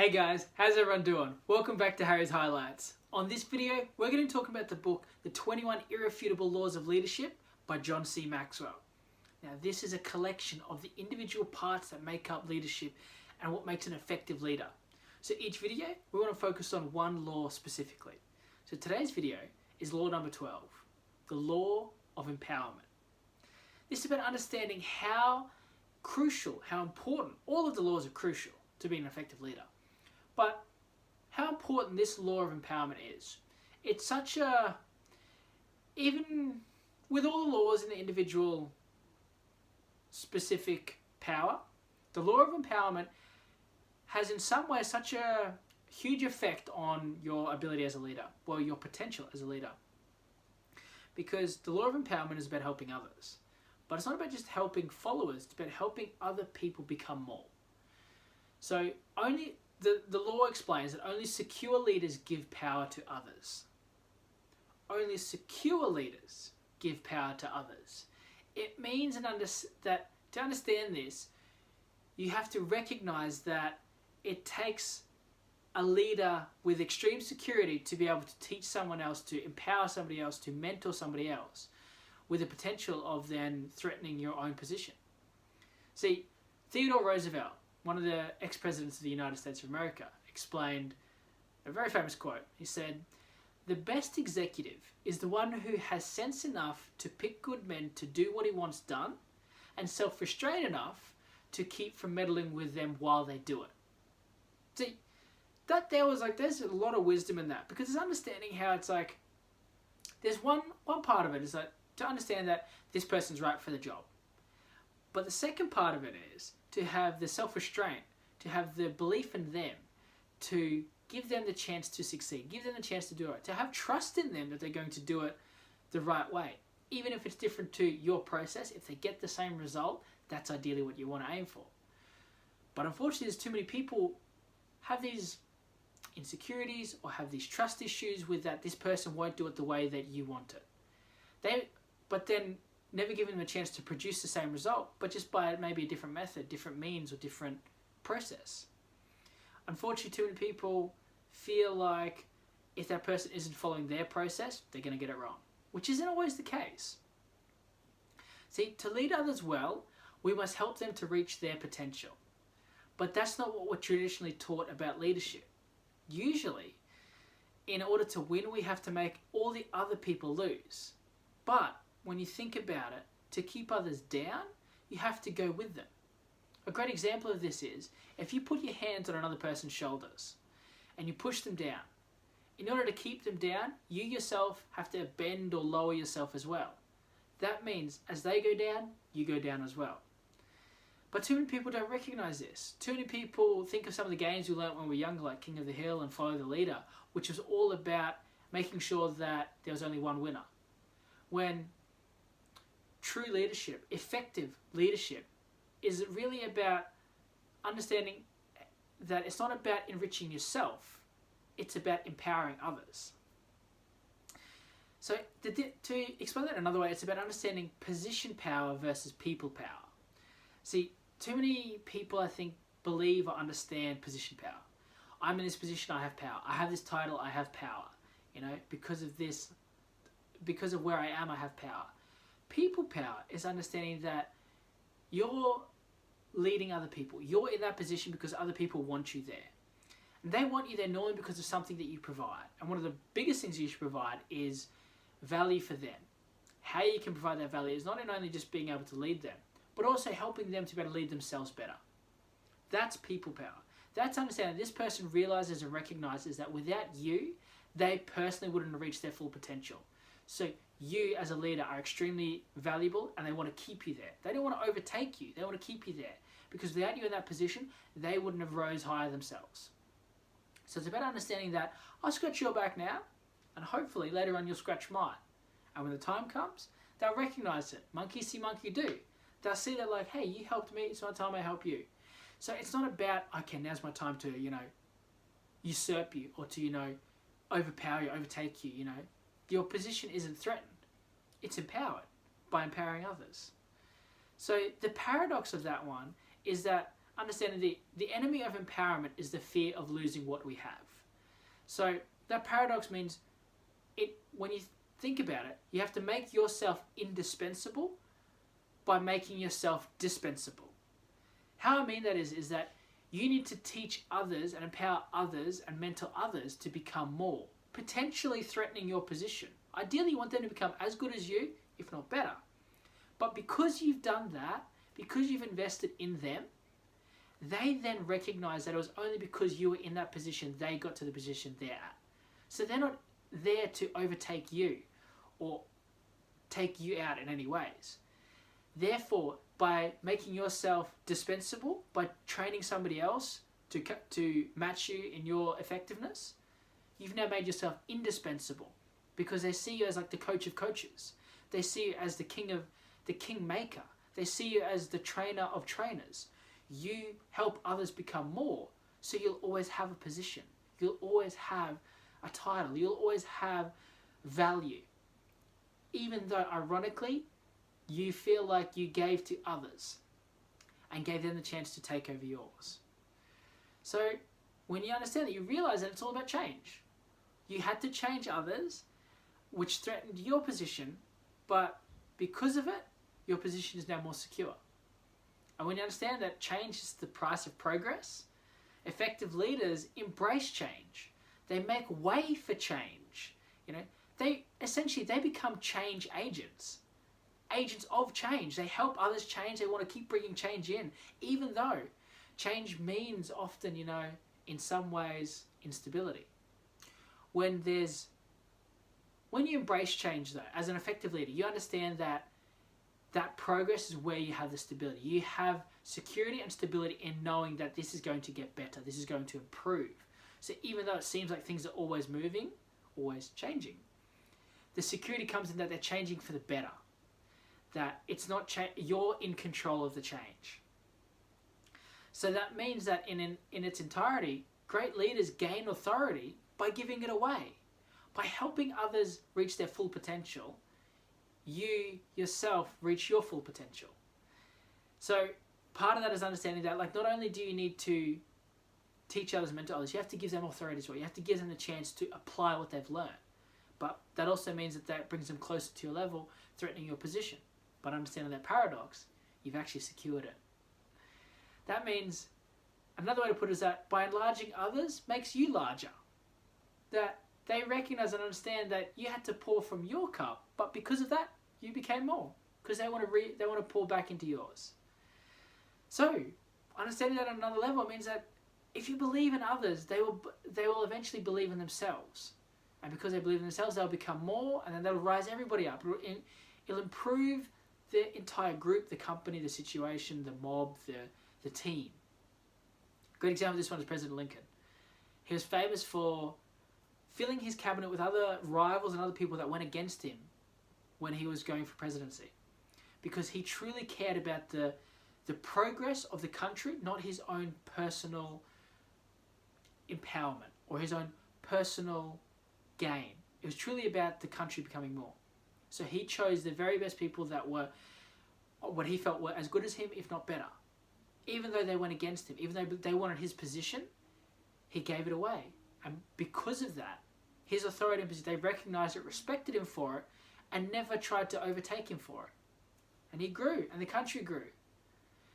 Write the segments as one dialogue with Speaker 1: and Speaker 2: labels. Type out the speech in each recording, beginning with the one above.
Speaker 1: Hey guys, how's everyone doing? Welcome back to Harry's Highlights. On this video, we're going to talk about the book, The 21 Irrefutable Laws of Leadership by John C. Maxwell. Now, this is a collection of the individual parts that make up leadership and what makes an effective leader. So each video, we want to focus on one law specifically. So today's video is law number 12, the law of empowerment. This is about understanding how crucial, how important, all of the laws are crucial to being an effective leader. But how important this law of empowerment is. It's such a, even with all the laws in the individual specific power, the law of empowerment has in some way such a huge effect on your ability as a leader, well, your potential as a leader. Because the law of empowerment is about helping others. But it's not about just helping followers, it's about helping other people become more. So the law explains that only secure leaders give power to others. Only secure leaders give power to others. It means that to understand this, you have to recognize that it takes a leader with extreme security to be able to teach someone else, to empower somebody else, to mentor somebody else, with the potential of then threatening your own position. See, Theodore Roosevelt, one of the ex-presidents of the United States of America, explained a very famous quote. He said, "The best executive is the one who has sense enough to pick good men to do what he wants done, and self-restraint enough to keep from meddling with them while they do it." See, there's a lot of wisdom in that, because it's understanding how it's like, there's one part of it is that to understand that this person's right for the job. But the second part of it is to have the self-restraint, to have the belief in them, to give them the chance to succeed, give them the chance to do it, to have trust in them that they're going to do it the right way. Even if it's different to your process, if they get the same result, that's ideally what you want to aim for. But unfortunately, there's too many people have these insecurities or have these trust issues with that this person won't do it the way that you want it. But then never giving them a chance to produce the same result, but just by maybe a different method, different means, or different process. Unfortunately, too many people feel like if that person isn't following their process, they're going to get it wrong, which isn't always the case. See, to lead others well, we must help them to reach their potential. But that's not what we're traditionally taught about leadership. Usually, in order to win, we have to make all the other people lose. But when you think about it, to keep others down, you have to go with them. A great example of this is, if you put your hands on another person's shoulders and you push them down, in order to keep them down, you yourself have to bend or lower yourself as well. That means as they go down, you go down as well. But too many people don't recognize this. Too many people think of some of the games we learned when we were younger, like King of the Hill and Follow the Leader, which was all about making sure that there was only one winner. When true leadership, effective leadership, is really about understanding that it's not about enriching yourself, it's about empowering others. So to explain that another way, it's about understanding position power versus people power. See, too many people, I think, believe or understand position power. I'm in this position, I have power. I have this title, I have power. Because of this, because of where I am, I have power. People power is understanding that you're leading other people. You're in that position because other people want you there. And they want you there normally because of something that you provide. And one of the biggest things you should provide is value for them. How you can provide that value is not only just being able to lead them, but also helping them to be able to lead themselves better. That's people power. That's understanding this person realizes and recognizes that without you, they personally wouldn't have reached their full potential. So you as a leader are extremely valuable and they want to keep you there. They don't want to overtake you. They want to keep you there. Because without you in that position, they wouldn't have rose higher themselves. So it's about understanding that I'll scratch your back now, and hopefully later on you'll scratch mine. And when the time comes, they'll recognize it. Monkey see, monkey do. They'll see that like, hey, you helped me, it's my time I help you. So it's not about, okay, now's my time to, usurp you or to, overpower you, overtake you, Your position isn't threatened. It's empowered by empowering others. So the paradox of that one is that understanding the enemy of empowerment is the fear of losing what we have. So that paradox means when you think about it, you have to make yourself indispensable by making yourself dispensable. How I mean that is that you need to teach others and empower others and mentor others to become more, potentially threatening your position. Ideally, you want them to become as good as you, if not better. But because you've done that, because you've invested in them, they then recognize that it was only because you were in that position they got to the position they're at. So they're not there to overtake you or take you out in any ways. Therefore, by making yourself dispensable, by training somebody else to match you in your effectiveness, you've now made yourself indispensable, because they see you as like the coach of coaches. They see you as the kingmaker. They see you as the trainer of trainers. You help others become more, so you'll always have a position. You'll always have a title. You'll always have value. Even though, ironically, you feel like you gave to others and gave them the chance to take over yours. So when you understand that, you realize that it's all about change. You had to change others, which threatened your position, but because of it, your position is now more secure. And when you understand that change is the price of progress, effective leaders embrace change. They make way for change. They become change agents. Agents of change. They help others change. They want to keep bringing change in, even though change means often, in some ways, instability. When you embrace change, though, as an effective leader, you understand that progress is where you have the stability. You have security and stability in knowing that this is going to get better. This is going to improve. So even though it seems like things are always moving, always changing, the security comes in that they're changing for the better. That it's not you're in control of the change. So that means that in its entirety, great leaders gain authority by giving it away. By helping others reach their full potential, you yourself reach your full potential. So part of that is understanding that not only do you need to teach others and mentor others, you have to give them authority as well. You have to give them the chance to apply what they've learned. But that also means that brings them closer to your level, threatening your position. But understanding that paradox, you've actually secured it. That means, another way to put it is that by enlarging others makes you larger. That they recognize and understand that you had to pour from your cup, but because of that, you became more. Because they want to pour back into yours. So, understanding that on another level means that if you believe in others, they will eventually believe in themselves. And because they believe in themselves, they'll become more, and then they'll rise everybody up. It'll improve the entire group, the company, the situation, the mob, the team. Great example of this one is President Lincoln. He was famous for filling his cabinet with other rivals and other people that went against him when he was going for presidency. Because he truly cared about the progress of the country, not his own personal empowerment or his own personal gain. It was truly about the country becoming more. So he chose the very best people that were what he felt were as good as him, if not better. Even though they went against him, even though they wanted his position, he gave it away. And because of that, his authority and position, they recognized it, respected him for it, and never tried to overtake him for it. And he grew, and the country grew.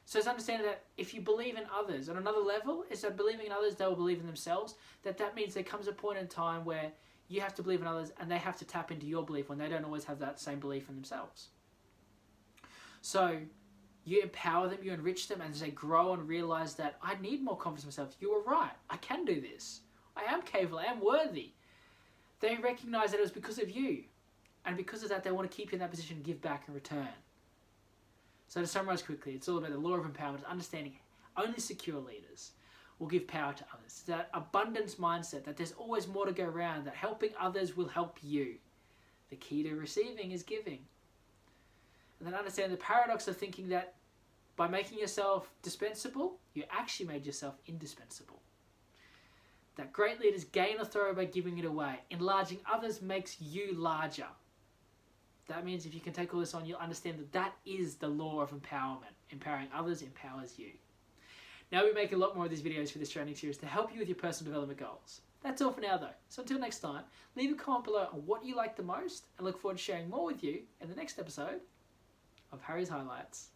Speaker 1: So it's understanding that if you believe in others, on another level, is that believing in others, they will believe in themselves. That means there comes a point in time where you have to believe in others, and they have to tap into your belief when they don't always have that same belief in themselves. So you empower them, you enrich them, and as they grow and realize that I need more confidence in myself, you were right, I can do this. I am capable, I am worthy. They recognize that it was because of you. And because of that, they want to keep you in that position and give back in return. So to summarize quickly, it's all about the law of empowerment, understanding only secure leaders will give power to others. It's that abundance mindset, that there's always more to go around, that helping others will help you. The key to receiving is giving. And then understand the paradox of thinking that by making yourself dispensable, you actually made yourself indispensable. That great leaders gain authority by giving it away. Enlarging others makes you larger. That means if you can take all this on, you'll understand that is the law of empowerment. Empowering others empowers you. Now we make a lot more of these videos for this training series to help you with your personal development goals. That's all for now though. So until next time, leave a comment below on what you like the most and look forward to sharing more with you in the next episode of Harry's Highlights.